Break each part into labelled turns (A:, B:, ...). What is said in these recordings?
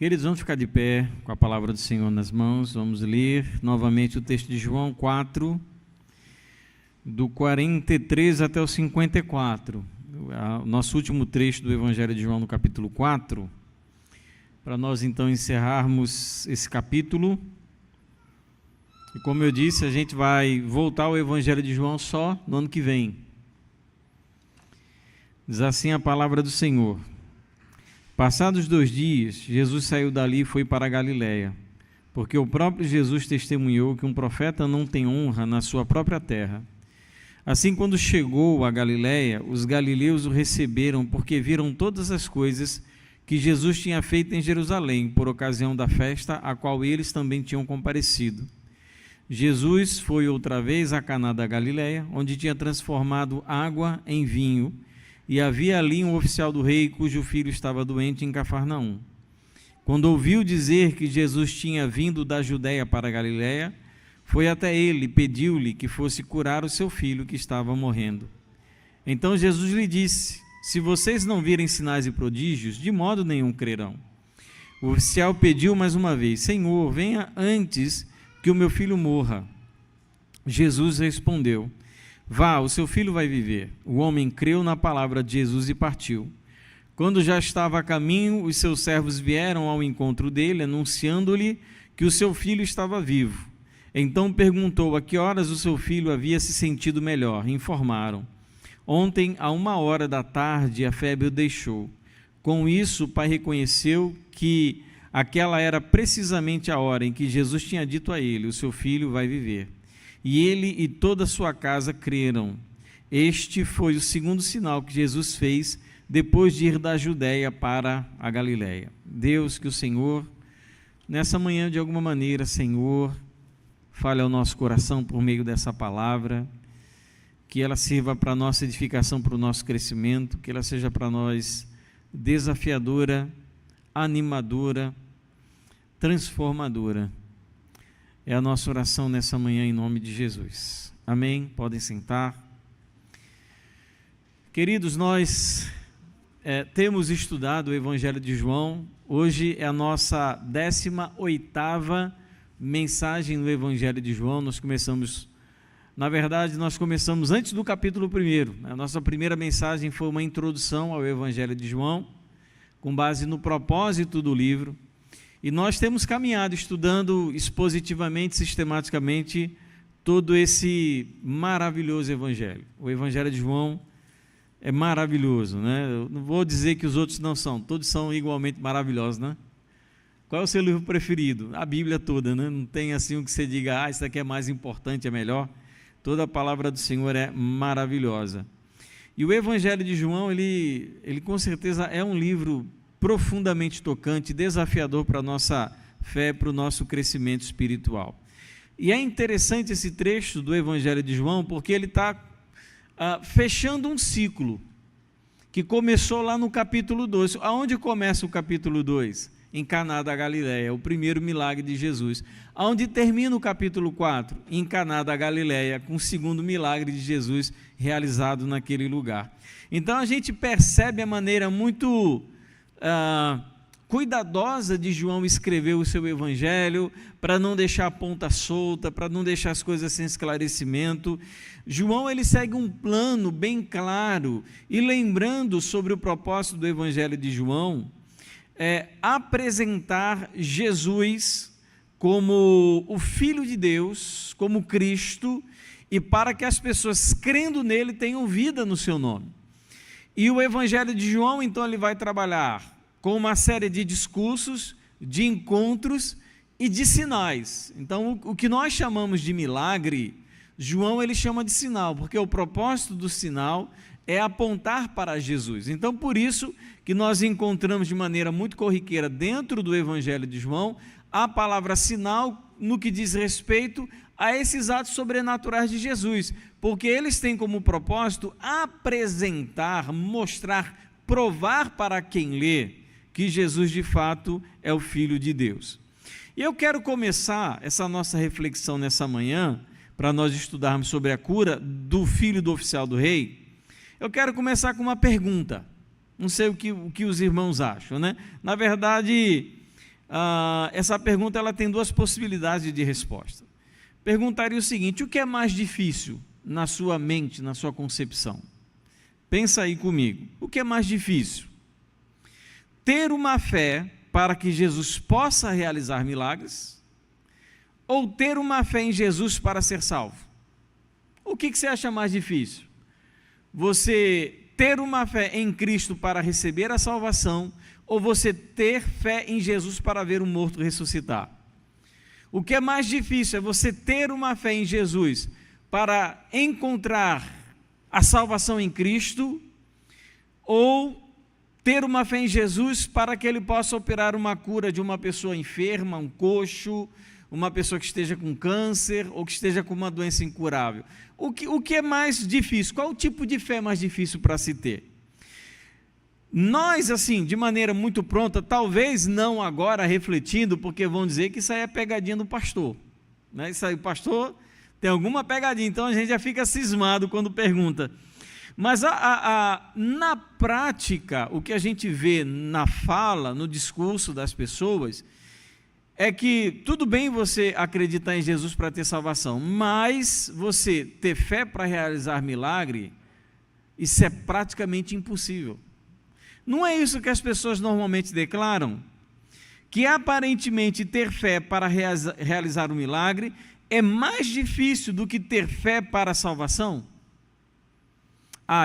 A: Queridos, vamos ficar de pé com a palavra do Senhor nas mãos, vamos ler novamente o texto de João 4, do 43 até o 54, o nosso último trecho do Evangelho de João no capítulo 4, para nós então encerrarmos esse capítulo. E como eu disse, a gente vai voltar ao Evangelho de João só no ano que vem. Diz assim a palavra do Senhor: Passados 2 dias, Jesus saiu dali e foi para a Galiléia, porque o próprio Jesus testemunhou que um profeta não tem honra na sua própria terra. Assim, quando chegou a Galiléia, os galileus o receberam, porque viram todas as coisas que Jesus tinha feito em Jerusalém, por ocasião da festa a qual eles também tinham comparecido. Jesus foi outra vez a Caná da Galiléia, onde tinha transformado água em vinho, e havia ali um oficial do rei cujo filho estava doente em Cafarnaum. Quando ouviu dizer que Jesus tinha vindo da Judéia para a Galiléia, foi até ele e pediu-lhe que fosse curar o seu filho que estava morrendo. Então Jesus lhe disse: Se vocês não virem sinais e prodígios, de modo nenhum crerão. O oficial pediu mais uma vez: Senhor, venha antes que o meu filho morra. Jesus respondeu: Vá, o seu filho vai viver. O homem creu na palavra de Jesus e partiu. Quando já estava a caminho, os seus servos vieram ao encontro dele, anunciando-lhe que o seu filho estava vivo. Então perguntou a que horas o seu filho havia se sentido melhor. Informaram: Ontem, à 1h da tarde, a febre o deixou. Com isso, o pai reconheceu que aquela era precisamente a hora em que Jesus tinha dito a ele: O seu filho vai viver. E ele e toda a sua casa creram. Este foi o segundo sinal que Jesus fez depois de ir da Judéia para a Galiléia. Deus, que o Senhor, nessa manhã, de alguma maneira, Senhor, fale ao nosso coração por meio dessa palavra, que ela sirva para a nossa edificação, para o nosso crescimento, que ela seja para nós desafiadora, animadora, transformadora. É a nossa oração nessa manhã em nome de Jesus. Amém? Podem sentar. Queridos, nós temos estudado o Evangelho de João. Hoje é a nossa 18ª mensagem no Evangelho de João. Nós começamos antes do capítulo 1. A nossa primeira mensagem foi uma introdução ao Evangelho de João, com base no propósito do livro. E nós temos caminhado estudando expositivamente, sistematicamente, todo esse maravilhoso Evangelho. O Evangelho de João é maravilhoso, né? Eu não vou dizer que os outros não são, todos são igualmente maravilhosos, né? Qual é o seu livro preferido? A Bíblia toda, né? Não tem assim um que você diga: isso daqui é mais importante, é melhor. Toda a palavra do Senhor é maravilhosa. E o Evangelho de João, ele com certeza é um livro profundamente tocante, desafiador para a nossa fé, para o nosso crescimento espiritual. E é interessante esse trecho do Evangelho de João, porque ele está fechando um ciclo, que começou lá no capítulo 2. Aonde começa o capítulo 2? Em Caná da Galiléia, o primeiro milagre de Jesus. Aonde termina o capítulo 4? Em Caná da Galiléia, com o segundo milagre de Jesus realizado naquele lugar. Então a gente percebe a maneira muito cuidadosa de João escrever o seu evangelho, para não deixar a ponta solta, para não deixar as coisas sem esclarecimento. João, ele segue um plano bem claro, e lembrando sobre o propósito do Evangelho de João, apresentar Jesus como o Filho de Deus, como Cristo, e para que as pessoas crendo nele tenham vida no seu nome. E o Evangelho de João, então, ele vai trabalhar com uma série de discursos, de encontros e de sinais. Então, o que nós chamamos de milagre, João ele chama de sinal, porque o propósito do sinal é apontar para Jesus. Então, por isso que nós encontramos de maneira muito corriqueira dentro do Evangelho de João a palavra sinal no que diz respeito a esses atos sobrenaturais de Jesus, porque eles têm como propósito apresentar, mostrar, provar para quem lê que Jesus de fato é o Filho de Deus. E eu quero começar essa nossa reflexão nessa manhã, para nós estudarmos sobre a cura do filho do oficial do rei. Eu quero começar com uma pergunta. Não sei o que os irmãos acham, né? Na verdade, essa pergunta ela tem duas possibilidades de resposta. Perguntaria o seguinte: o que é mais difícil na sua mente, na sua concepção? Pensa aí comigo. O que é mais difícil? Ter uma fé para que Jesus possa realizar milagres, ou ter uma fé em Jesus para ser salvo? O que você acha mais difícil? Você ter uma fé em Cristo para receber a salvação, ou você ter fé em Jesus para ver o morto ressuscitar? O que é mais difícil é você ter uma fé em Jesus para encontrar a salvação em Cristo, ou ter uma fé em Jesus para que Ele possa operar uma cura de uma pessoa enferma, um coxo, uma pessoa que esteja com câncer ou que esteja com uma doença incurável? O que é mais difícil? Qual o tipo de fé mais difícil para se ter? Nós, assim, de maneira muito pronta, talvez não agora refletindo, porque vão dizer que isso aí é pegadinha do pastor, né? Isso aí, o pastor tem alguma pegadinha, então a gente já fica cismado quando pergunta. Mas na prática, o que a gente vê na fala, no discurso das pessoas, é que tudo bem você acreditar em Jesus para ter salvação, mas você ter fé para realizar milagre, isso é praticamente impossível. Não é isso que as pessoas normalmente declaram? Que aparentemente ter fé para realizar um milagre é mais difícil do que ter fé para a salvação?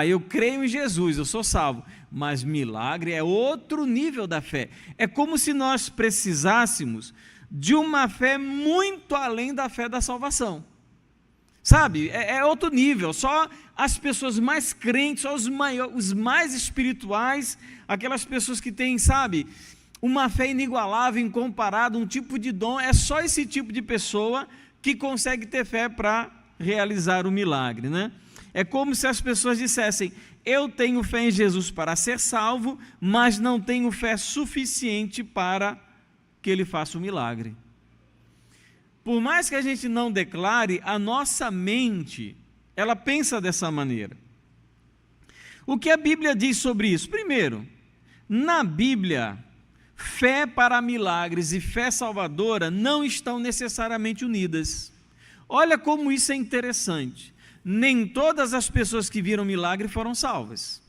A: Eu creio em Jesus, eu sou salvo, mas milagre é outro nível da fé. É como se nós precisássemos de uma fé muito além da fé da salvação. Sabe, é outro nível, só as pessoas mais crentes, só os mais espirituais, aquelas pessoas que têm, sabe, uma fé inigualável, incomparada, um tipo de dom, é só esse tipo de pessoa que consegue ter fé para realizar o milagre, né? É como se as pessoas dissessem: eu tenho fé em Jesus para ser salvo, mas não tenho fé suficiente para que Ele faça o milagre. Por mais que a gente não declare, a nossa mente, ela pensa dessa maneira. O que a Bíblia diz sobre isso? Primeiro, na Bíblia, fé para milagres e fé salvadora não estão necessariamente unidas. Olha como isso é interessante. Nem todas as pessoas que viram milagre foram salvas.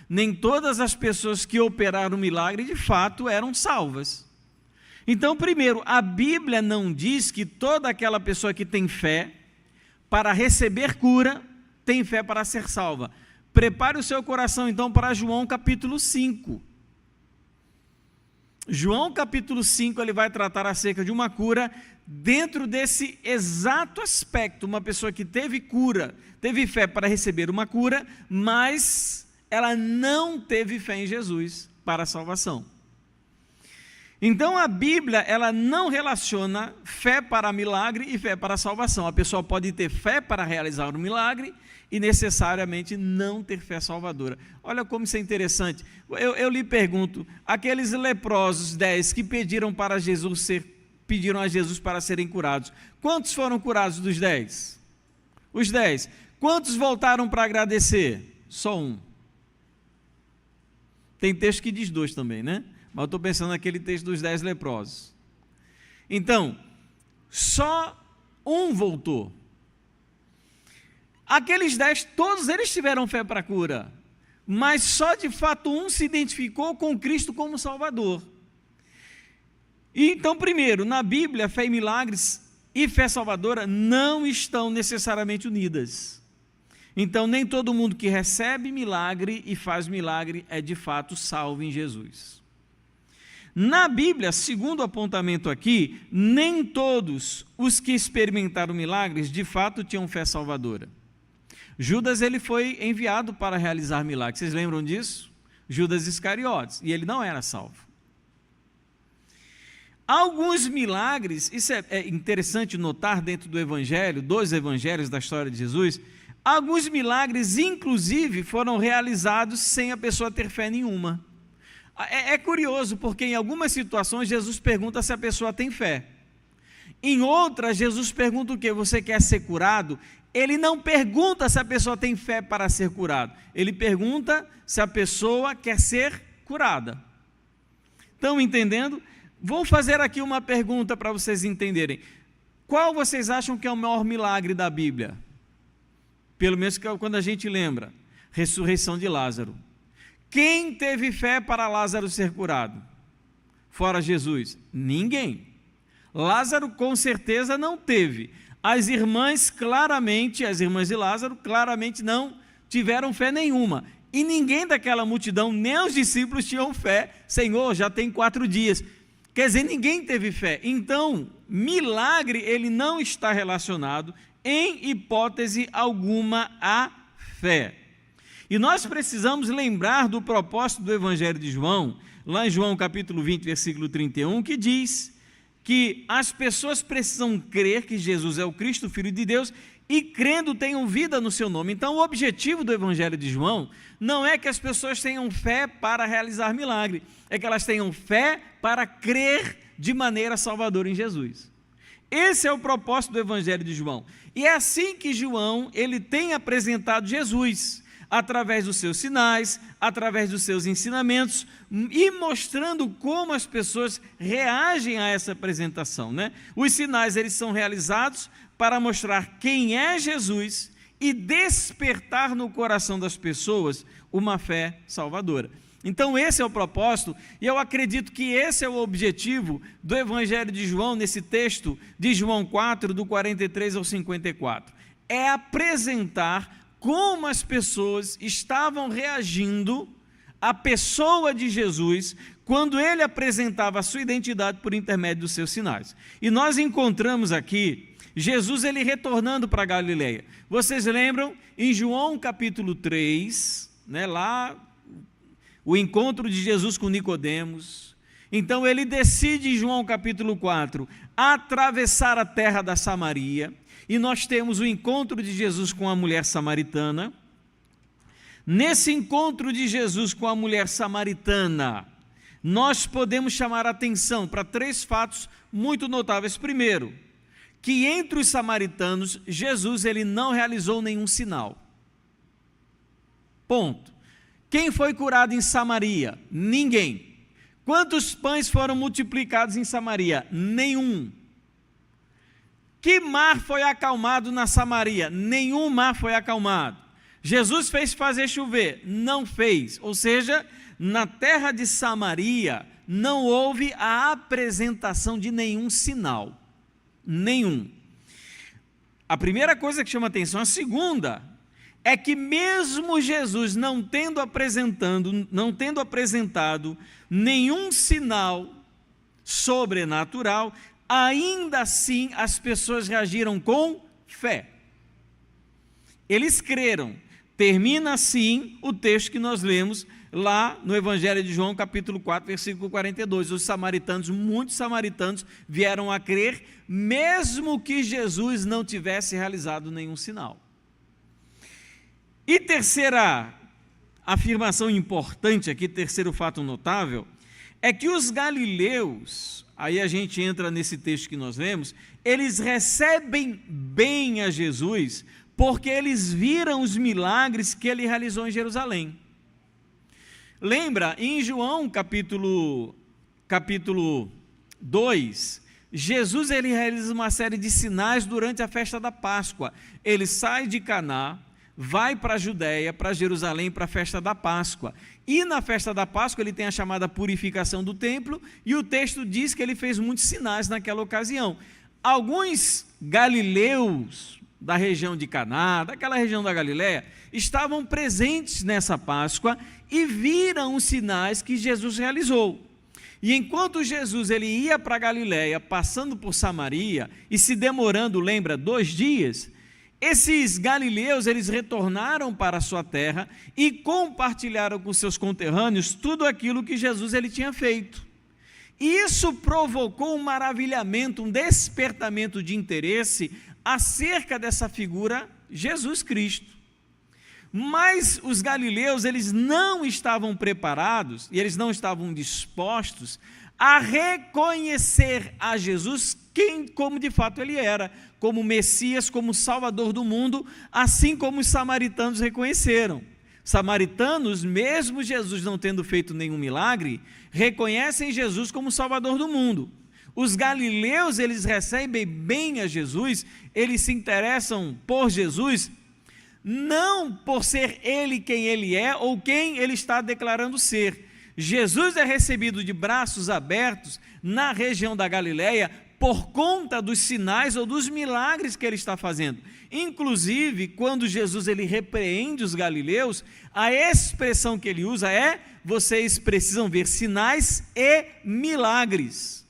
A: Nem todas as pessoas que operaram milagre, de fato, eram salvas. Então, primeiro, a Bíblia não diz que toda aquela pessoa que tem fé para receber cura, tem fé para ser salva. Prepare o seu coração, então, para João capítulo 5. João capítulo 5, ele vai tratar acerca de uma cura dentro desse exato aspecto. Uma pessoa que teve cura, teve fé para receber uma cura, mas ela não teve fé em Jesus para a salvação. Então a Bíblia, ela não relaciona fé para milagre e fé para salvação. A pessoa pode ter fé para realizar um milagre e necessariamente não ter fé salvadora. Olha como isso é interessante. Eu lhe pergunto, aqueles leprosos 10 que pediram a Jesus para serem curados, quantos foram curados dos 10? Os 10. Quantos voltaram para agradecer? Só um. Tem texto que diz 2 também, né? Mas eu estou pensando naquele texto dos 10 leprosos. Então, só um voltou. Aqueles 10, todos eles tiveram fé para a cura, mas só de fato um se identificou com Cristo como Salvador. E então, primeiro, na Bíblia, fé em milagres e fé salvadora não estão necessariamente unidas. Então, nem todo mundo que recebe milagre e faz milagre é de fato salvo em Jesus. Na Bíblia, segundo o apontamento aqui, nem todos os que experimentaram milagres de fato tinham fé salvadora. Judas, ele foi enviado para realizar milagres, vocês lembram disso? Judas Iscariotes, e ele não era salvo. Alguns milagres, isso é interessante notar dentro do Evangelho, dos Evangelhos da história de Jesus, alguns milagres, inclusive, foram realizados sem a pessoa ter fé nenhuma. É curioso, porque em algumas situações Jesus pergunta se a pessoa tem fé. Em outras, Jesus pergunta o quê? Você quer ser curado? Ele não pergunta se a pessoa tem fé para ser curado. Ele pergunta se a pessoa quer ser curada. Estão entendendo? Vou fazer aqui uma pergunta para vocês entenderem. Qual vocês acham que é o maior milagre da Bíblia? Pelo menos quando a gente lembra, ressurreição de Lázaro. Quem teve fé para Lázaro ser curado? Fora Jesus? Ninguém. Lázaro com certeza não teve. As irmãs de Lázaro claramente não tiveram fé nenhuma. E ninguém daquela multidão, nem os discípulos tinham fé. Senhor, já tem 4 dias. Quer dizer, ninguém teve fé. Então, milagre, ele não está relacionado, em hipótese alguma, à fé. E nós precisamos lembrar do propósito do Evangelho de João, lá em João capítulo 20, versículo 31, que diz que as pessoas precisam crer que Jesus é o Cristo, Filho de Deus, e crendo tenham vida no seu nome. Então, o objetivo do Evangelho de João não é que as pessoas tenham fé para realizar milagre, é que elas tenham fé para crer de maneira salvadora em Jesus. Esse é o propósito do Evangelho de João. E é assim que João, ele tem apresentado Jesus, através dos seus sinais, através dos seus ensinamentos, e mostrando como as pessoas reagem a essa apresentação, né? Os sinais, eles são realizados para mostrar quem é Jesus e despertar no coração das pessoas uma fé salvadora. Então esse é o propósito, e eu acredito que esse é o objetivo do Evangelho de João, nesse texto de João 4, do 43 ao 54. É apresentar como as pessoas estavam reagindo à pessoa de Jesus quando ele apresentava a sua identidade por intermédio dos seus sinais. E nós encontramos aqui Jesus, ele retornando para Galileia. Vocês lembram em João capítulo 3, né, lá o encontro de Jesus com Nicodemos. Então ele decide em João capítulo 4 atravessar a terra da Samaria, e nós temos o encontro de Jesus com a mulher samaritana. Nesse encontro de Jesus com a mulher samaritana, nós podemos chamar a atenção para 3 fatos muito notáveis. Primeiro, que entre os samaritanos, Jesus ele não realizou nenhum sinal. Ponto. Quem foi curado em Samaria? Ninguém. Quantos pães foram multiplicados em Samaria? Nenhum. Que mar foi acalmado na Samaria? Nenhum mar foi acalmado. Jesus fez fazer chover? Não fez. Ou seja, na terra de Samaria não houve a apresentação de nenhum sinal. Nenhum. A primeira coisa que chama atenção, a segunda, é que mesmo Jesus não tendo apresentado nenhum sinal sobrenatural, ainda assim as pessoas reagiram com fé. Eles creram. Termina assim o texto que nós lemos lá no Evangelho de João, capítulo 4, versículo 42. Os samaritanos, muitos samaritanos, vieram a crer, mesmo que Jesus não tivesse realizado nenhum sinal. E terceira afirmação importante aqui, terceiro fato notável, é que os galileus, aí a gente entra nesse texto que nós lemos, eles recebem bem a Jesus, porque eles viram os milagres que ele realizou em Jerusalém. Lembra, em João capítulo 2, Jesus ele realiza uma série de sinais durante a festa da Páscoa. Ele sai de Caná, vai para a Judéia, para Jerusalém, para a festa da Páscoa. E na festa da Páscoa ele tem a chamada purificação do templo, e o texto diz que ele fez muitos sinais naquela ocasião. Alguns galileus da região de Caná, daquela região da Galileia, estavam presentes nessa Páscoa e viram os sinais que Jesus realizou. E enquanto Jesus ele ia para a Galileia, passando por Samaria e se demorando, lembra, 2 dias, esses galileus eles retornaram para a sua terra e compartilharam com seus conterrâneos tudo aquilo que Jesus ele tinha feito. E isso provocou um maravilhamento, um despertamento de interesse acerca dessa figura Jesus Cristo. Mas os galileus, eles não estavam preparados e eles não estavam dispostos a reconhecer a Jesus como de fato ele era, como Messias, como Salvador do mundo, assim como os samaritanos reconheceram. samaritanos, mesmo Jesus não tendo feito nenhum milagre, reconhecem Jesus como Salvador do mundo. Os galileus, eles recebem bem a Jesus, eles se interessam por Jesus, não por ser ele quem ele é ou quem ele está declarando ser. Jesus é recebido de braços abertos na região da Galileia por conta dos sinais ou dos milagres que ele está fazendo. Inclusive, quando Jesus ele repreende os galileus, a expressão que ele usa é: vocês precisam ver sinais e milagres.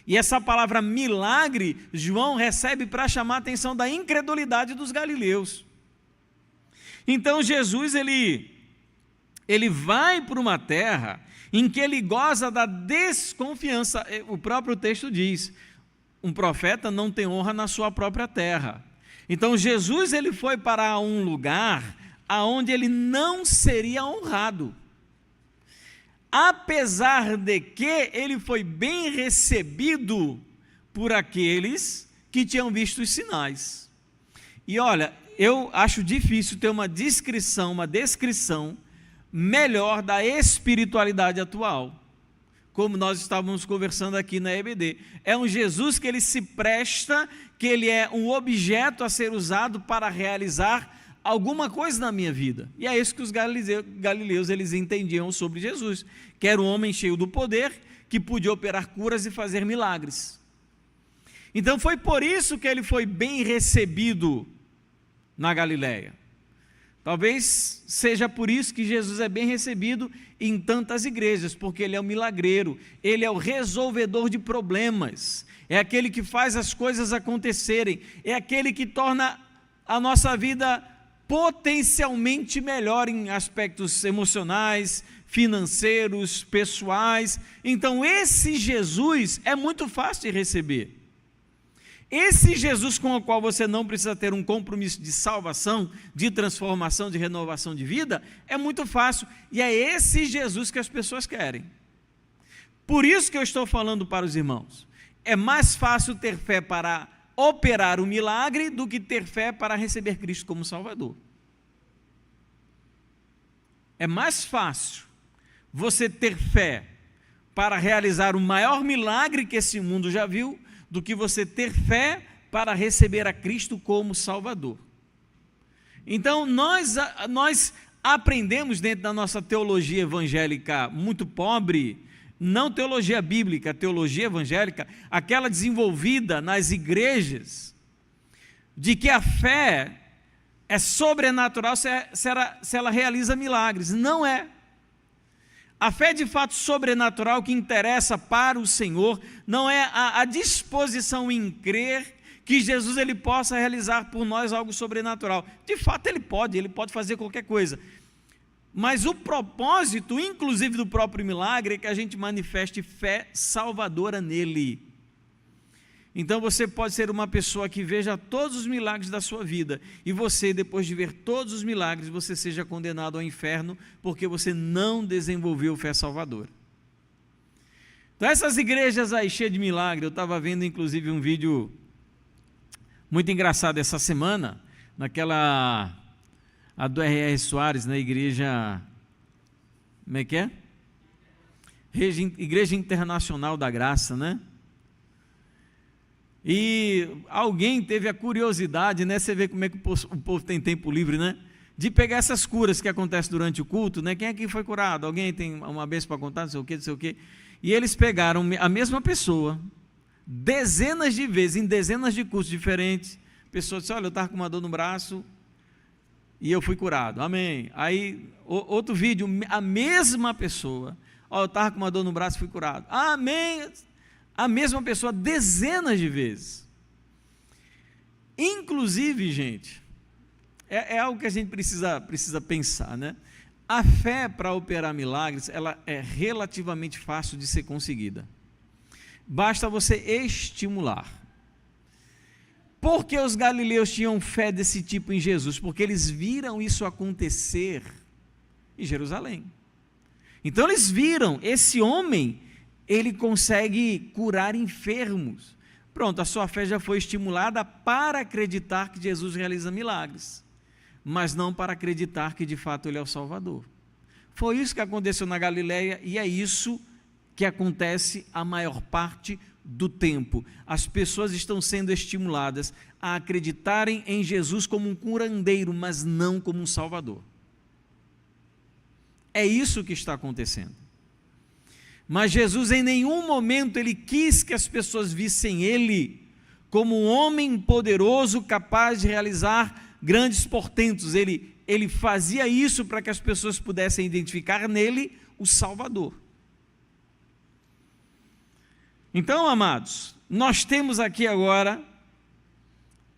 A: E essa palavra milagre, João recebe para chamar a atenção da incredulidade dos galileus. Então Jesus ele vai para uma terra em que ele goza da desconfiança. O próprio texto diz: um profeta não tem honra na sua própria terra. Então Jesus ele foi para um lugar aonde ele não seria honrado, apesar de que ele foi bem recebido por aqueles que tinham visto os sinais. E olha, eu acho difícil ter uma descrição melhor da espiritualidade atual, como nós estávamos conversando aqui na EBD. É um Jesus que ele se presta, que ele é um objeto a ser usado para realizar alguma coisa na minha vida. E é isso que os galileus eles entendiam sobre Jesus, que era um homem cheio do poder, que podia operar curas e fazer milagres. Então foi por isso que ele foi bem recebido na Galileia. Talvez seja por isso que Jesus é bem recebido em tantas igrejas, porque ele é o milagreiro, ele é o resolvedor de problemas, é aquele que faz as coisas acontecerem, é aquele que torna a nossa vida potencialmente melhor em aspectos emocionais, financeiros, pessoais. Então esse Jesus é muito fácil de receber. Esse Jesus com o qual você não precisa ter um compromisso de salvação, de transformação, de renovação de vida, é muito fácil, e é esse Jesus que as pessoas querem. Por isso que eu estou falando para os irmãos, é mais fácil ter fé para operar o milagre do que ter fé para receber Cristo como Salvador. É mais fácil você ter fé para realizar o maior milagre que esse mundo já viu, do que você ter fé para receber a Cristo como Salvador. Então nós aprendemos dentro da nossa teologia evangélica muito pobre, não teologia bíblica, teologia evangélica, aquela desenvolvida nas igrejas, de que a fé é sobrenatural se ela realiza milagres. Não é. A fé de fato sobrenatural que interessa para o Senhor não é a disposição em crer que Jesus ele possa realizar por nós algo sobrenatural. De fato ele pode fazer qualquer coisa. Mas o propósito, inclusive do próprio milagre, é que a gente manifeste fé salvadora nele. Então você pode ser uma pessoa que veja todos os milagres da sua vida, e você, depois de ver todos os milagres, você seja condenado ao inferno, porque você não desenvolveu fé salvadora. Então essas igrejas aí cheias de milagre, eu estava vendo inclusive um vídeo muito engraçado essa semana, a do R.R. Soares, na igreja, como é que é? Igreja Internacional da Graça, né? E alguém teve a curiosidade, né? Você vê como é que o povo tem tempo livre, né? De pegar essas curas que acontecem durante o culto, né? Quem aqui foi curado? Alguém tem uma bênção para contar? Não sei o quê. E eles pegaram a mesma pessoa, dezenas de vezes, em dezenas de cultos diferentes. A pessoa disse: olha, eu estava com uma dor no braço e eu fui curado. Amém. Aí, outro vídeo, a mesma pessoa: olha, eu estava com uma dor no braço e fui curado. Amém. A mesma pessoa dezenas de vezes. Inclusive, gente, é algo que a gente precisa pensar, né? A fé para operar milagres, ela é relativamente fácil de ser conseguida. Basta você estimular. Por que os galileus tinham fé desse tipo em Jesus? Porque eles viram isso acontecer em Jerusalém. Então eles viram, esse homem, ele consegue curar enfermos. Pronto, a sua fé já foi estimulada para acreditar que Jesus realiza milagres. mas não para acreditar que de fato ele é o Salvador. Foi isso que aconteceu na Galileia e é isso que acontece a maior parte do tempo. As pessoas estão sendo estimuladas a acreditarem em Jesus como um curandeiro, mas não como um Salvador. É isso que está acontecendo. Mas Jesus em nenhum momento ele quis que as pessoas vissem ele como um homem poderoso capaz de realizar grandes portentos. Ele fazia isso para que as pessoas pudessem identificar nele o Salvador. Então, amados, nós temos aqui agora,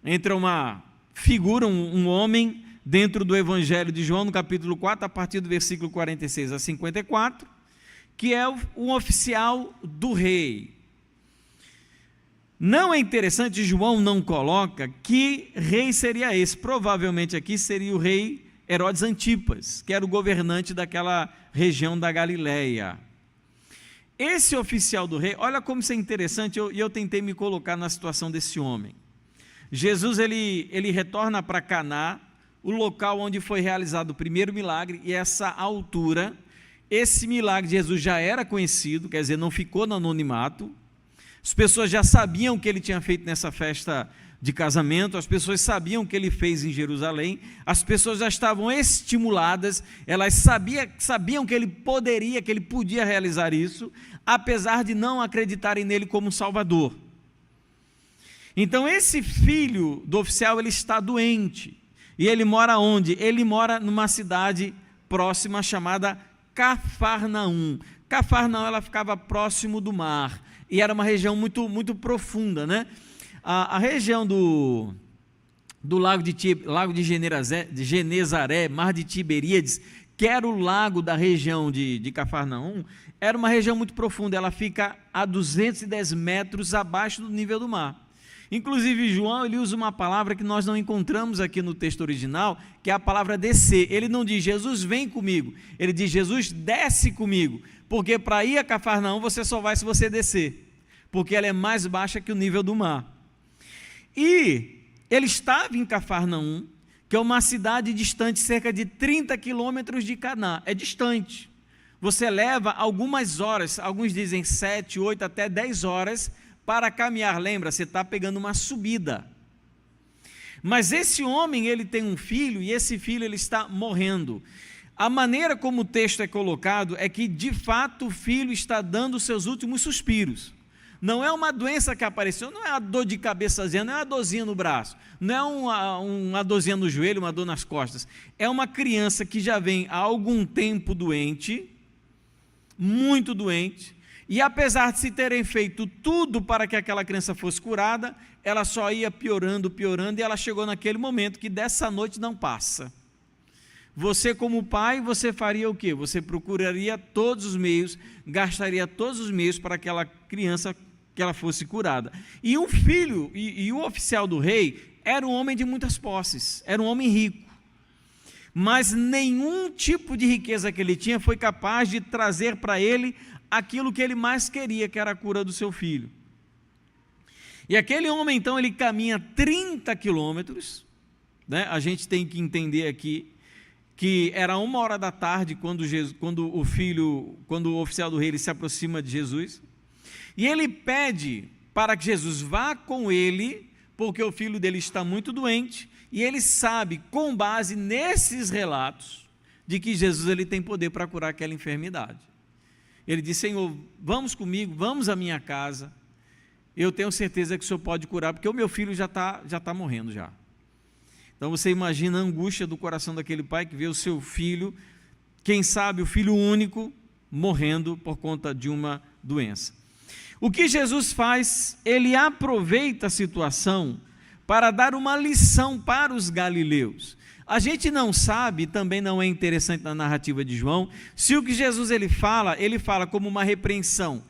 A: entra uma figura, um homem, dentro do Evangelho de João, no capítulo 4, a partir do versículo 46 a 54, que é um oficial do rei. Não é interessante, João não coloca que rei seria esse. Provavelmente aqui seria o rei Herodes Antipas, que era o governante daquela região da Galileia. Esse oficial do rei, olha como isso é interessante, eu tentei me colocar na situação desse homem. Jesus ele retorna para Caná, o local onde foi realizado o primeiro milagre, e essa altura, esse milagre de Jesus já era conhecido, quer dizer, não ficou no anonimato. As pessoas já sabiam o que ele tinha feito nessa festa de casamento, as pessoas sabiam o que ele fez em Jerusalém, as pessoas já estavam estimuladas, elas sabiam que ele podia realizar isso, apesar de não acreditarem nele como Salvador. Então esse filho do oficial, ele está doente, e ele mora onde? Ele mora numa cidade próxima chamada Cafarnaum. Cafarnaum, ela ficava próximo do mar, e era uma região muito, muito profunda, né? A região do lago de Genezaré, mar de Tiberíades, que era o lago da região de Cafarnaum, era uma região muito profunda, ela fica a 210 metros abaixo do nível do mar. Inclusive João, ele usa uma palavra que nós não encontramos aqui no texto original, que é a palavra descer. Ele não diz Jesus vem comigo, ele diz Jesus desce comigo, porque para ir a Cafarnaum você só vai se você descer, porque ela é mais baixa que o nível do mar. E ele estava em Cafarnaum, que é uma cidade distante cerca de 30 quilômetros de Caná, é distante. Você leva algumas horas, alguns dizem 7, 8, até 10 horas para caminhar. Lembra, você está pegando uma subida. Mas esse homem, ele tem um filho, e esse filho ele está morrendo. A maneira como o texto é colocado é que, de fato, o filho está dando os seus últimos suspiros. Não é uma doença que apareceu, não é uma dor de cabeçazinha, não é uma dorzinha no braço, não é uma dorzinha no joelho, uma dor nas costas. É uma criança que já vem há algum tempo doente, muito doente, e apesar de se terem feito tudo para que aquela criança fosse curada, ela só ia piorando, piorando, e ela chegou naquele momento que dessa noite não passa. Você como pai, você faria o quê? Você procuraria todos os meios, gastaria todos os meios para aquela criança que ela fosse curada. E o filho, e o oficial do rei, era um homem de muitas posses, era um homem rico. Mas nenhum tipo de riqueza que ele tinha foi capaz de trazer para ele aquilo que ele mais queria, que era a cura do seu filho. E aquele homem, então, ele caminha 30 quilômetros, né? A gente tem que entender aqui, que era 1h da tarde quando o oficial do rei ele se aproxima de Jesus, e ele pede para que Jesus vá com ele, porque o filho dele está muito doente, e ele sabe, com base nesses relatos, de que Jesus ele tem poder para curar aquela enfermidade. Ele diz: Senhor, vamos comigo, vamos à minha casa, eu tenho certeza que o Senhor pode curar, porque o meu filho já está morrendo já. Então você imagina a angústia do coração daquele pai que vê o seu filho, quem sabe o filho único, morrendo por conta de uma doença. O que Jesus faz? Ele aproveita a situação para dar uma lição para os galileus. A gente não sabe, também não é interessante na narrativa de João, se o que Jesus ele fala como uma repreensão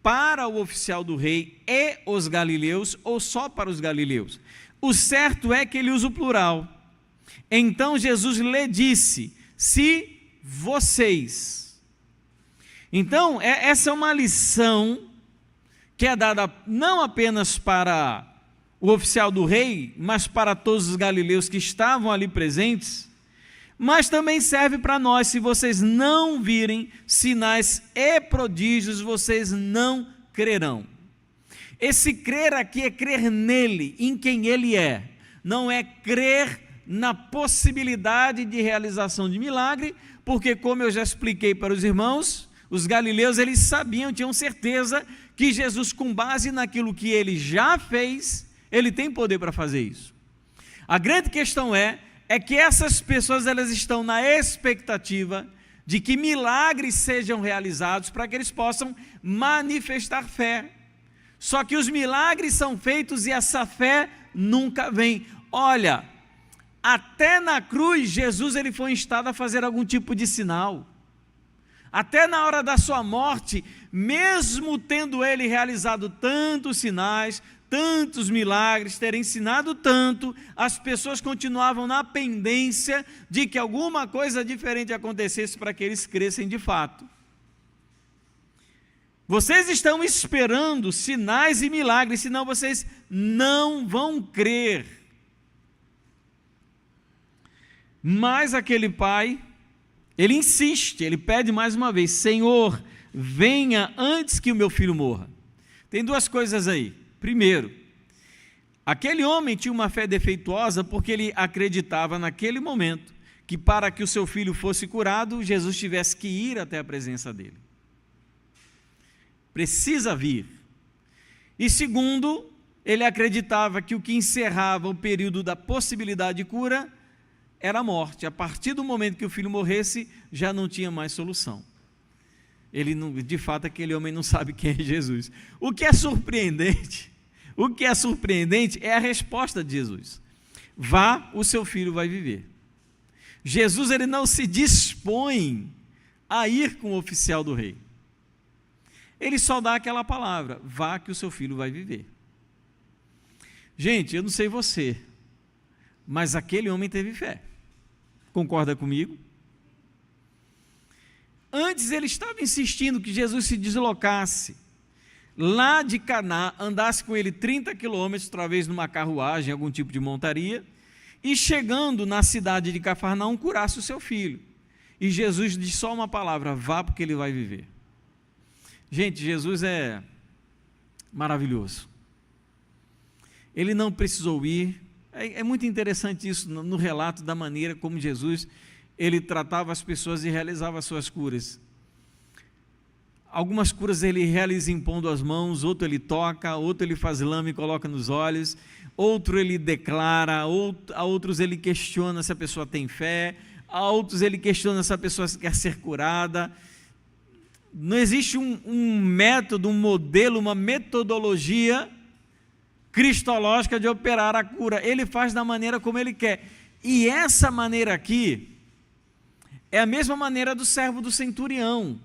A: para o oficial do rei e os galileus, ou só para os galileus. O certo é que ele usa o plural. Então Jesus lhe disse: se vocês. Então, essa é uma lição que é dada não apenas para o oficial do rei, mas para todos os galileus que estavam ali presentes, mas também serve para nós. Se vocês não virem sinais e prodígios, vocês não crerão. Esse crer aqui é crer nele, em quem ele é, não é crer na possibilidade de realização de milagre, porque, como eu já expliquei para os irmãos, os galileus, eles sabiam, tinham certeza que Jesus, com base naquilo que ele já fez, ele tem poder para fazer isso. A grande questão é que essas pessoas, elas estão na expectativa de que milagres sejam realizados para que eles possam manifestar fé. Só que os milagres são feitos e essa fé nunca vem. Olha, até na cruz, Jesus ele foi instado a fazer algum tipo de sinal. Até na hora da sua morte, mesmo tendo ele realizado tantos sinais, tantos milagres, ter ensinado tanto, as pessoas continuavam na pendência de que alguma coisa diferente acontecesse para que eles crescem de fato. Vocês estão esperando sinais e milagres, senão vocês não vão crer. Mas aquele pai, ele insiste, ele pede mais uma vez: Senhor, venha antes que o meu filho morra. Tem duas coisas aí. Primeiro, aquele homem tinha uma fé defeituosa porque ele acreditava naquele momento que para que o seu filho fosse curado, Jesus tivesse que ir até a presença dele. Precisa vir. E segundo, ele acreditava que o que encerrava o período da possibilidade de cura era a morte. A partir do momento que o filho morresse, já não tinha mais solução. Ele não, de fato, aquele homem não sabe quem é Jesus. O que é surpreendente é a resposta de Jesus: vá, o seu filho vai viver. Jesus, ele não se dispõe a ir com o oficial do rei. Ele só dá aquela palavra: vá que o seu filho vai viver. Gente, eu não sei você, mas aquele homem teve fé. Concorda comigo? Antes ele estava insistindo que Jesus se deslocasse lá de Caná, andasse com ele 30 quilômetros, talvez numa carruagem, algum tipo de montaria, e chegando na cidade de Cafarnaum, curasse o seu filho. E Jesus disse só uma palavra: vá porque ele vai viver. Gente, Jesus é maravilhoso. Ele não precisou ir. É muito interessante isso no relato da maneira como Jesus, ele tratava as pessoas e realizava as suas curas. Algumas curas ele realiza impondo as mãos, outro ele toca, outro ele faz lama e coloca nos olhos, outro ele declara, a outros ele questiona se a pessoa tem fé, a outros ele questiona se a pessoa quer ser curada. Não existe um método, um modelo, uma metodologia cristológica de operar a cura. Ele faz da maneira como ele quer. E essa maneira aqui é a mesma maneira do servo do centurião.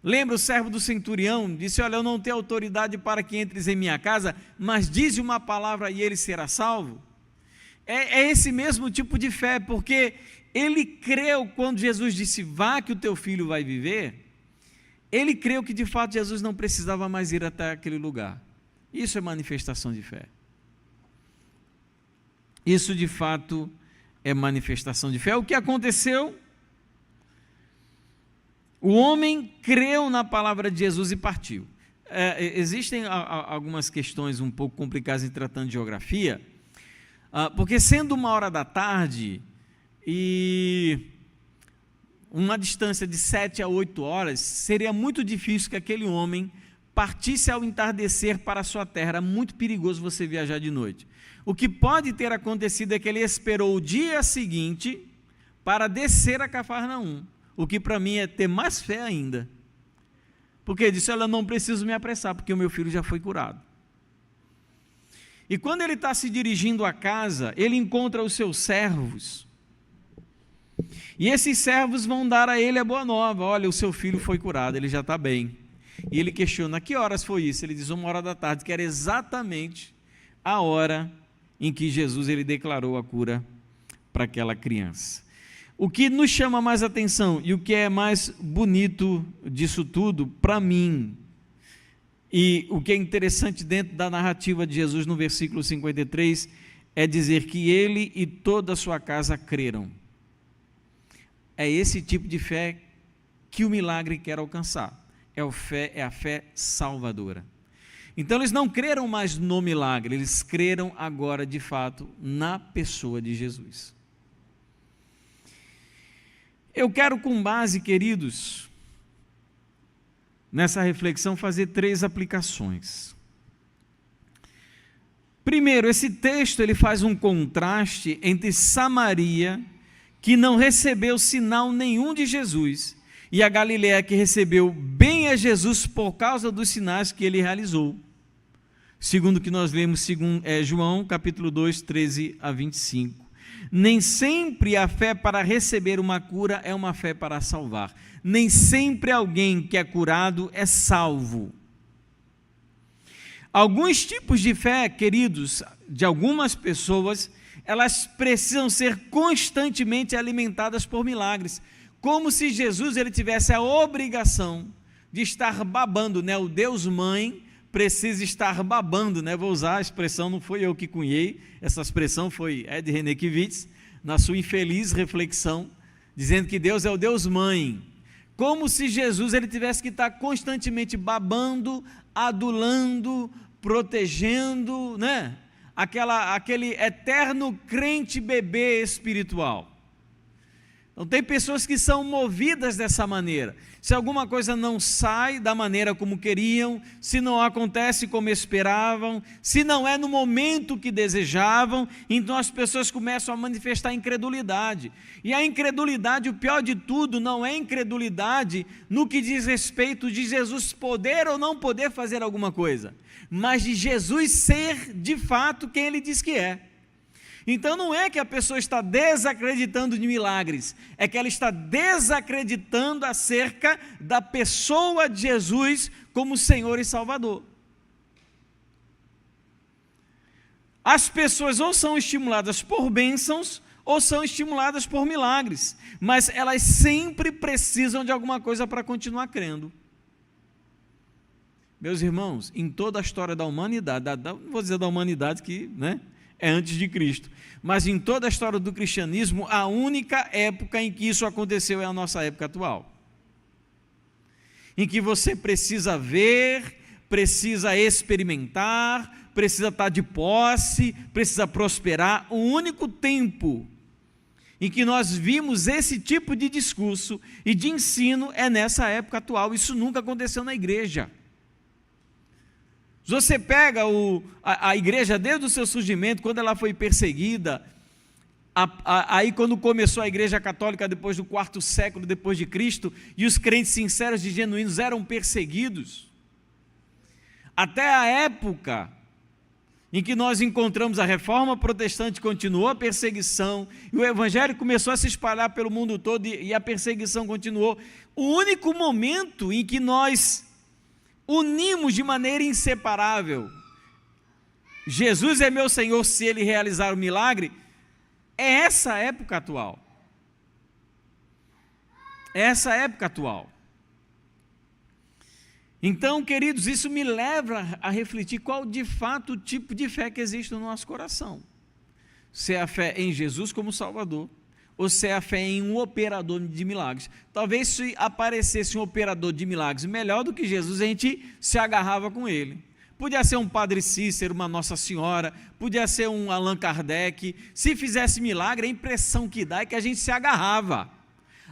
A: Lembra, o servo do centurião disse: olha, eu não tenho autoridade para que entres em minha casa, mas dize uma palavra e ele será salvo. É esse mesmo tipo de fé, porque ele creu quando Jesus disse: vá que o teu filho vai viver. Ele creu que de fato Jesus não precisava mais ir até aquele lugar. Isso é manifestação de fé. Isso de fato é manifestação de fé. O que aconteceu? O homem creu na palavra de Jesus e partiu. Existem algumas questões um pouco complicadas em tratando de geografia, porque sendo 13h e uma distância de 7 a 8 horas, seria muito difícil que aquele homem partisse ao entardecer para a sua terra. Era muito perigoso você viajar de noite. O que pode ter acontecido é que ele esperou o dia seguinte para descer a Cafarnaum, o que para mim é ter mais fé ainda, porque ele disse: olha, eu não preciso me apressar, porque o meu filho já foi curado. E quando ele está se dirigindo à casa, ele encontra os seus servos, e esses servos vão dar a ele a boa nova: olha, o seu filho foi curado, ele já está bem. E ele questiona: que horas foi isso? Ele diz: 13h, que era exatamente a hora em que Jesus ele declarou a cura para aquela criança. O que nos chama mais atenção e o que é mais bonito disso tudo, para mim, E o que é interessante dentro da narrativa de Jesus no versículo 53 é dizer que ele e toda a sua casa creram. É esse tipo de fé que o milagre quer alcançar. É a fé salvadora. Então eles não creram mais no milagre, eles creram agora de fato na pessoa de Jesus. Eu quero, com base, queridos, nessa reflexão, fazer 3 aplicações. Primeiro, esse texto ele faz um contraste entre Samaria, que não recebeu sinal nenhum de Jesus, e a Galileia, que recebeu bem a Jesus por causa dos sinais que ele realizou. Segundo o que nós lemos João capítulo 2, 13 a 25. Nem sempre a fé para receber uma cura é uma fé para salvar. Nem sempre alguém que é curado é salvo. Alguns tipos de fé, queridos, de algumas pessoas, elas precisam ser constantemente alimentadas por milagres, como se Jesus ele tivesse a obrigação de estar babando, né? O Deus Mãe precisa estar babando, né? Vou usar a expressão, não foi eu que cunhei, essa expressão foi Ed Renekiewicz, na sua infeliz reflexão, dizendo que Deus é o Deus Mãe, como se Jesus ele tivesse que estar constantemente babando, adulando, protegendo, né? Aquele eterno crente bebê espiritual. Então tem pessoas que são movidas dessa maneira. Se alguma coisa não sai da maneira como queriam, se não acontece como esperavam, se não é no momento que desejavam, então as pessoas começam a manifestar incredulidade. E a incredulidade, o pior de tudo, não é incredulidade no que diz respeito de Jesus poder ou não poder fazer alguma coisa, mas de Jesus ser de fato quem ele diz que é. Então não é que a pessoa está desacreditando de milagres, é que ela está desacreditando acerca da pessoa de Jesus como Senhor e Salvador. As pessoas ou são estimuladas por bênçãos ou são estimuladas por milagres, mas elas sempre precisam de alguma coisa para continuar crendo. Meus irmãos, em toda a história da humanidade, não vou dizer da humanidade que, né, é antes de Cristo, mas em toda a história do cristianismo, a única época em que isso aconteceu é a nossa época atual, em que você precisa ver, precisa experimentar, precisa estar de posse, precisa prosperar. O único tempo em que nós vimos esse tipo de discurso e de ensino é nessa época atual. Isso nunca aconteceu na igreja. Se você pega a igreja desde o seu surgimento, quando ela foi perseguida, aí quando começou a igreja católica depois do 4º século depois de Cristo, e os crentes sinceros e genuínos eram perseguidos, até a época em que nós encontramos a reforma protestante, continuou a perseguição, e o evangelho começou a se espalhar pelo mundo todo, e a perseguição continuou. O único momento em que nós unimos de maneira inseparável, Jesus é meu Senhor, se Ele realizar o milagre, é essa época atual. É essa época atual. Então, queridos, isso me leva a refletir qual de fato o tipo de fé que existe no nosso coração. Se é a fé em Jesus como Salvador, ou se é a fé em um operador de milagres. Talvez se aparecesse um operador de milagres melhor do que Jesus, a gente se agarrava com ele. Podia ser um Padre Cícero, uma Nossa Senhora, podia ser um Allan Kardec. Se fizesse milagre, a impressão que dá é que a gente se agarrava.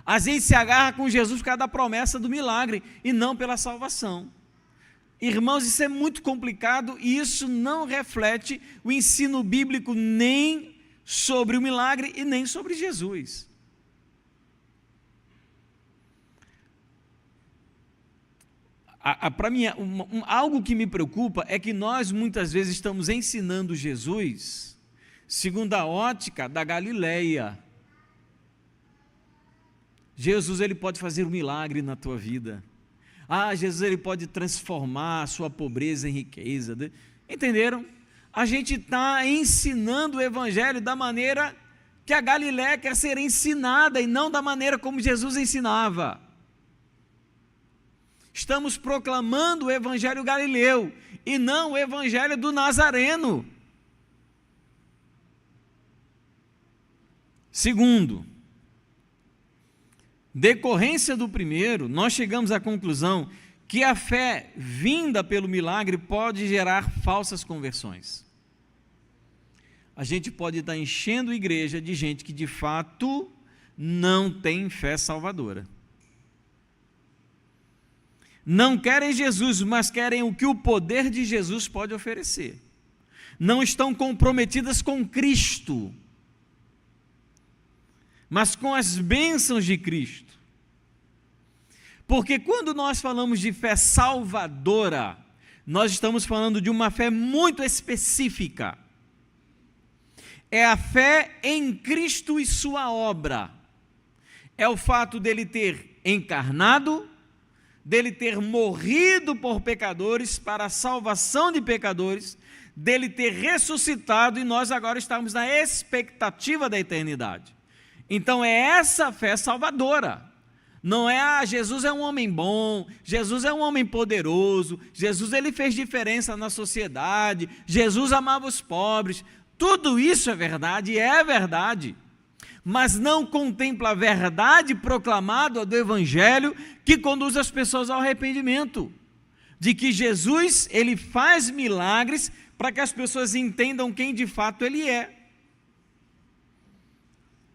A: A gente se agarra com Jesus por causa da promessa do milagre e não pela salvação. Irmãos, isso é muito complicado e isso não reflete o ensino bíblico nem sobre o milagre e nem sobre Jesus. Para mim, algo que me preocupa é que nós muitas vezes estamos ensinando Jesus segundo a ótica da Galileia. Jesus ele pode fazer um milagre na tua vida. Jesus ele pode transformar a sua pobreza em riqueza. Entenderam? A gente está ensinando o evangelho da maneira que a Galileia quer ser ensinada e não da maneira como Jesus ensinava. estamos proclamando o evangelho galileu e não o evangelho do Nazareno. Segundo, decorrência do primeiro, nós chegamos à conclusão que a fé vinda pelo milagre pode gerar falsas conversões. A gente pode estar enchendo a igreja de gente que de fato não tem fé salvadora. Não querem Jesus, mas querem o que o poder de Jesus pode oferecer. Não estão comprometidas com Cristo, mas com as bênçãos de Cristo. Porque quando nós falamos de fé salvadora, nós estamos falando de uma fé muito específica. É a fé em Cristo e sua obra. É o fato dele ter encarnado, dele ter morrido por pecadores, para a salvação de pecadores, dele ter ressuscitado e nós agora estamos na expectativa da eternidade. Então é essa fé salvadora. Não é, Jesus é um homem bom, Jesus é um homem poderoso, Jesus ele fez diferença na sociedade, Jesus amava os pobres. Tudo isso é verdade, mas não contempla a verdade proclamada do Evangelho que conduz as pessoas ao arrependimento, de que Jesus, ele faz milagres para que as pessoas entendam quem de fato ele é.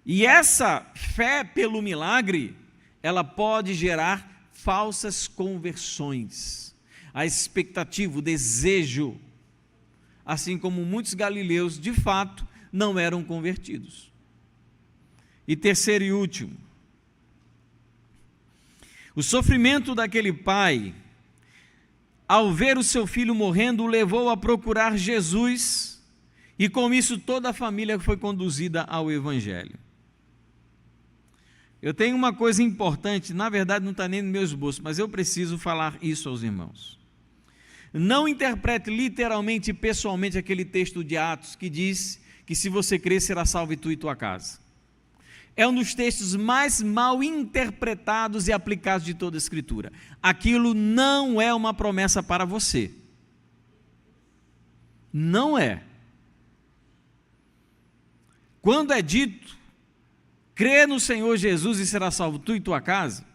A: E essa fé pelo milagre, ela pode gerar falsas conversões, a expectativa, o desejo, assim como muitos galileus, de fato, não eram convertidos. E terceiro e último, o sofrimento daquele pai, ao ver o seu filho morrendo, o levou a procurar Jesus, e com isso toda a família foi conduzida ao Evangelho. Eu tenho uma coisa importante, na verdade não está nem no meu esboço, mas eu preciso falar isso aos irmãos. Não interprete literalmente e pessoalmente aquele texto de Atos que diz que se você crer será salvo tu e tua casa. É um dos textos mais mal interpretados e aplicados de toda a Escritura. Aquilo não é uma promessa para você. Não é. Quando é dito, crê no Senhor Jesus e será salvo tu e tua casa,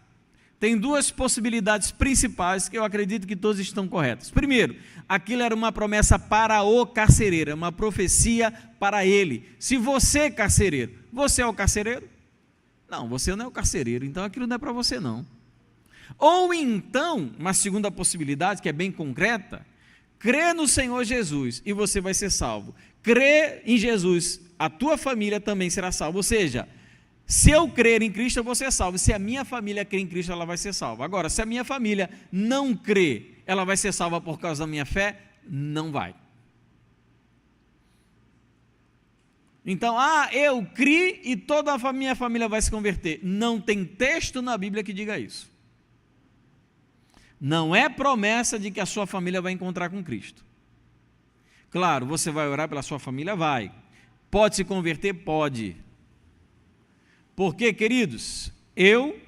A: tem duas possibilidades principais que eu acredito que todas estão corretas. Primeiro, aquilo era uma promessa para o carcereiro, uma profecia para ele. Se você é carcereiro, você é o carcereiro? Não, você não é o carcereiro, então aquilo não é para você não. Ou então, uma segunda possibilidade, que é bem concreta, crê no Senhor Jesus e você vai ser salvo. Crê em Jesus, a tua família também será salva. Ou seja, se eu crer em Cristo, eu vou ser salvo. Se a minha família crer em Cristo, ela vai ser salva. Agora, se a minha família não crê, ela vai ser salva por causa da minha fé? Não vai. Então, eu criei e toda a minha família vai se converter. Não tem texto na Bíblia que diga isso. Não é promessa de que a sua família vai encontrar com Cristo. Claro, você vai orar pela sua família? Vai. Pode se converter? Pode. Porque, queridos, eu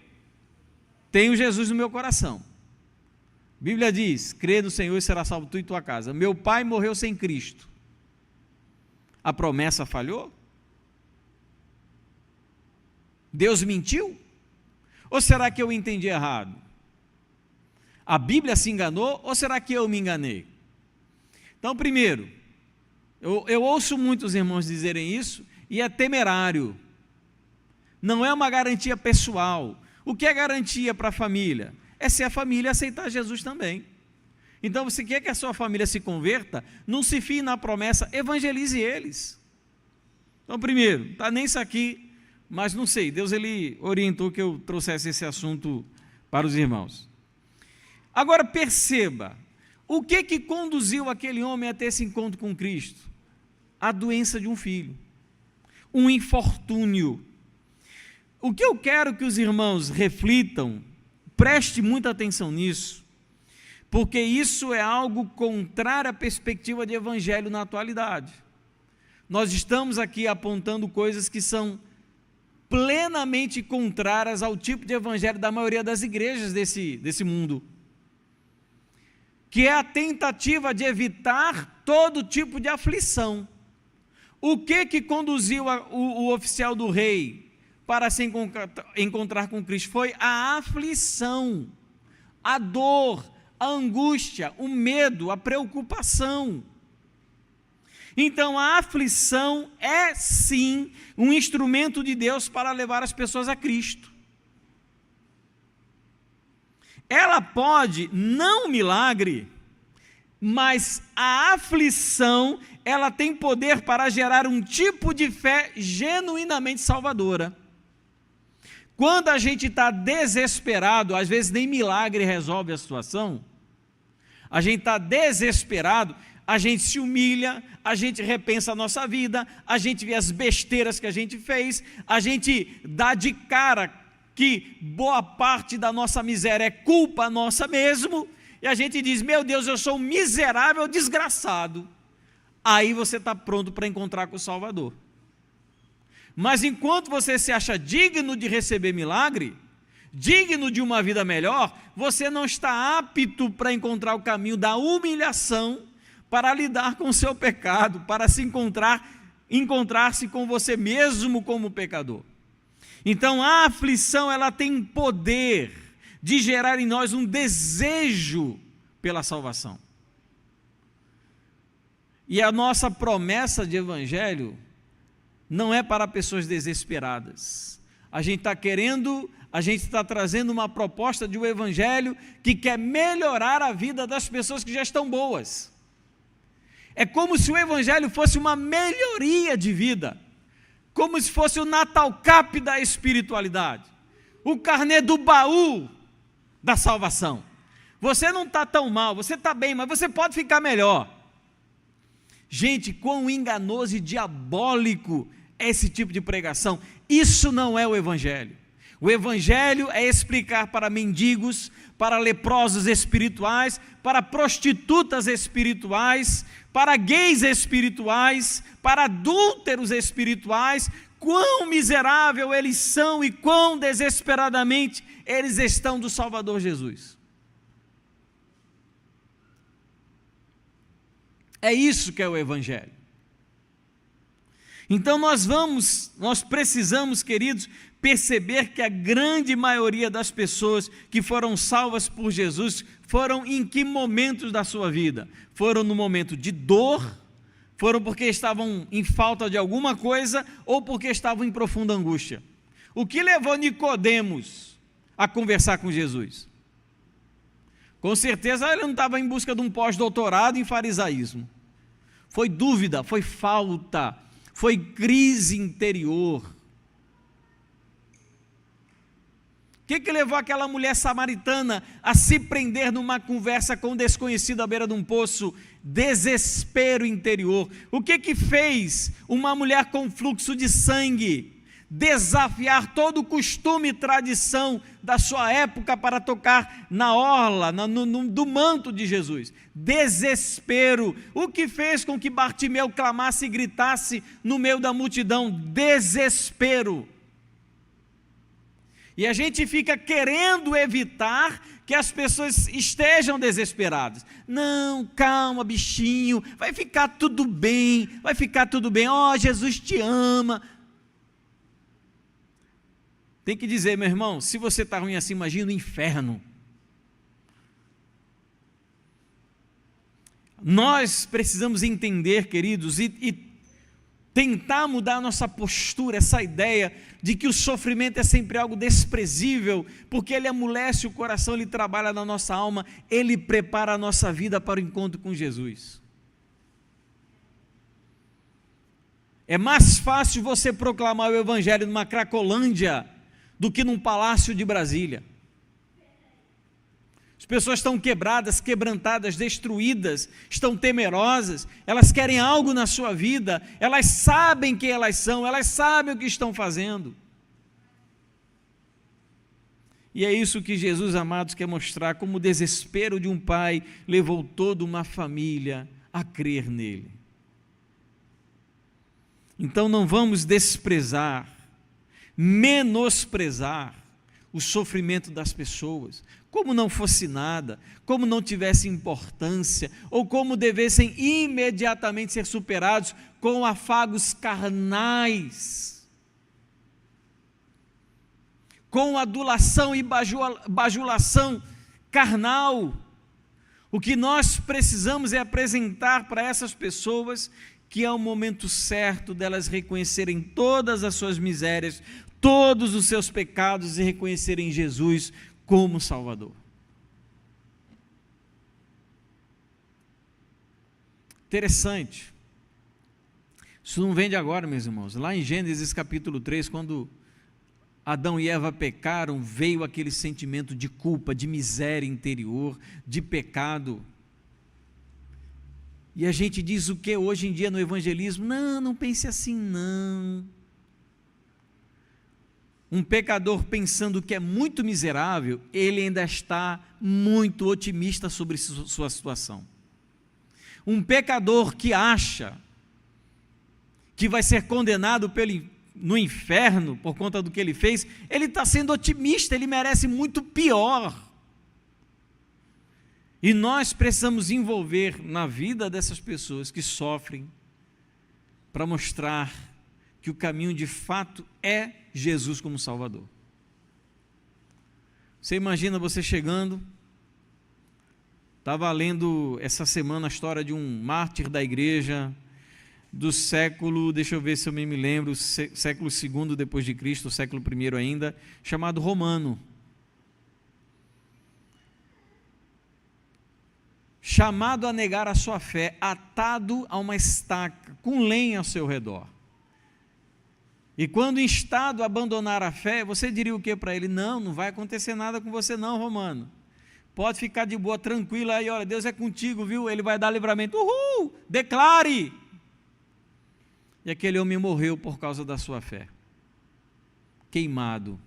A: tenho Jesus no meu coração. A Bíblia diz, crê no Senhor e será salvo tu e tua casa. Meu pai morreu sem Cristo. A promessa falhou? Deus mentiu? Ou será que eu entendi errado? A Bíblia se enganou ou será que eu me enganei? Então, primeiro, eu ouço muitos irmãos dizerem isso e é temerário. Não é uma garantia pessoal. O que é garantia para a família? É se a família aceitar Jesus também. Então, você quer que a sua família se converta? Não se fie na promessa, evangelize eles. Então, primeiro, está nem isso aqui, mas não sei, Deus ele orientou que eu trouxesse esse assunto para os irmãos. Agora, perceba, o que conduziu aquele homem a ter esse encontro com Cristo? A doença de um filho, um infortúnio. O que eu quero que os irmãos reflitam, preste muita atenção nisso, porque isso é algo contrário à perspectiva de evangelho na atualidade. Nós estamos aqui apontando coisas que são plenamente contrárias ao tipo de evangelho da maioria das igrejas desse mundo. que é a tentativa de evitar todo tipo de aflição. O que conduziu o oficial do rei para se encontrar com Cristo? Foi a aflição, a dor, a angústia, o medo, a preocupação. Então a aflição é sim um instrumento de Deus para levar as pessoas a Cristo. Ela pode, não milagre, mas a aflição, ela tem poder para gerar um tipo de fé genuinamente salvadora. Quando a gente está desesperado, às vezes nem milagre resolve a situação, a gente está desesperado, a gente se humilha, a gente repensa a nossa vida, a gente vê as besteiras que a gente fez, a gente dá de cara que boa parte da nossa miséria é culpa nossa mesmo, e a gente diz, meu Deus, eu sou um miserável desgraçado. Aí você está pronto para encontrar com o Salvador. Mas enquanto você se acha digno de receber milagre, digno de uma vida melhor, você não está apto para encontrar o caminho da humilhação, para lidar com o seu pecado, para se encontrar-se com você mesmo como pecador. Então a aflição, ela tem poder de gerar em nós um desejo pela salvação. E a nossa promessa de evangelho não é para pessoas desesperadas. A gente está trazendo uma proposta de um evangelho que quer melhorar a vida das pessoas que já estão boas. É como se o evangelho fosse uma melhoria de vida, como se fosse o Natal Cap da espiritualidade, o carnê do baú da salvação. Você não está tão mal, você está bem, mas você pode ficar melhor. Gente, quão enganoso e diabólico é esse tipo de pregação. Isso não é o evangelho. O evangelho é explicar para mendigos, para leprosos espirituais, para prostitutas espirituais, para gays espirituais, para adúlteros espirituais, quão miserável eles são e quão desesperadamente eles estão do Salvador Jesus. É isso que é o evangelho. Então nós precisamos, queridos, perceber que a grande maioria das pessoas que foram salvas por Jesus foram em que momentos da sua vida? Foram no momento de dor, foram porque estavam em falta de alguma coisa ou porque estavam em profunda angústia. O que levou Nicodemos a conversar com Jesus? Com certeza ele não estava em busca de um pós-doutorado em farisaísmo. Foi dúvida, foi falta, foi crise interior. O que levou aquela mulher samaritana a se prender numa conversa com um desconhecido à beira de um poço? Desespero interior. O que fez uma mulher com fluxo de sangue desafiar todo o costume e tradição da sua época para tocar na orla, do manto de Jesus? Desespero. O que fez com que Bartimeu clamasse e gritasse no meio da multidão? Desespero. E a gente fica querendo evitar que as pessoas estejam desesperadas. Não, calma, bichinho, vai ficar tudo bem, ó, Jesus te ama. Tem que dizer, meu irmão, se você está ruim assim, imagina o inferno. Nós precisamos entender, queridos, e tentar mudar a nossa postura, essa ideia de que o sofrimento é sempre algo desprezível, porque ele amolece o coração, ele trabalha na nossa alma, ele prepara a nossa vida para o encontro com Jesus. É mais fácil você proclamar o evangelho numa Cracolândia do que num palácio de Brasília. As pessoas estão quebradas, quebrantadas, destruídas, estão temerosas, elas querem algo na sua vida, elas sabem quem elas são, elas sabem o que estão fazendo. E é isso que Jesus, amados, quer mostrar, como o desespero de um pai levou toda uma família a crer nele. Então não vamos desprezar, menosprezar o sofrimento das pessoas, como não fosse nada, como não tivesse importância, ou como devessem imediatamente ser superados com afagos carnais, com adulação e bajulação carnal. O que nós precisamos é apresentar para essas pessoas que é o momento certo delas reconhecerem todas as suas misérias, todos os seus pecados e reconhecerem Jesus como Salvador. Interessante. Isso não vem de agora, meus irmãos. Lá em Gênesis capítulo 3, quando Adão e Eva pecaram, veio aquele sentimento de culpa, de miséria interior, de pecado. E a gente diz o que hoje em dia no evangelismo? Não pense assim não. Um pecador pensando que é muito miserável, ele ainda está muito otimista sobre sua situação. Um pecador que acha que vai ser condenado no inferno por conta do que ele fez, ele está sendo otimista, ele merece muito pior. E nós precisamos envolver na vida dessas pessoas que sofrem, para mostrar que o caminho de fato é Jesus como Salvador. Você imagina você chegando, estava lendo essa semana a história de um mártir da igreja, do século, deixa eu ver se eu me lembro, século II depois de Cristo, século I ainda, chamado Romano. Chamado a negar a sua fé, atado a uma estaca, com lenha ao seu redor. E quando instado a abandonar a fé, você diria o que para ele? Não vai acontecer nada com você não, Romano. Pode ficar de boa, tranquilo aí, olha, Deus é contigo, viu? Ele vai dar livramento. Uhul! Declare! E aquele homem morreu por causa da sua fé. Queimado.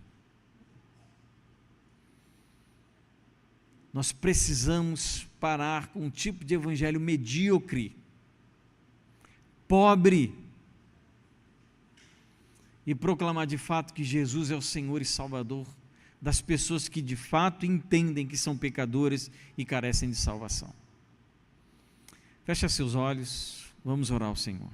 A: Nós precisamos parar com um tipo de evangelho medíocre, pobre, e proclamar de fato que Jesus é o Senhor e Salvador das pessoas que de fato entendem que são pecadoras e carecem de salvação. Feche seus olhos, vamos orar ao Senhor.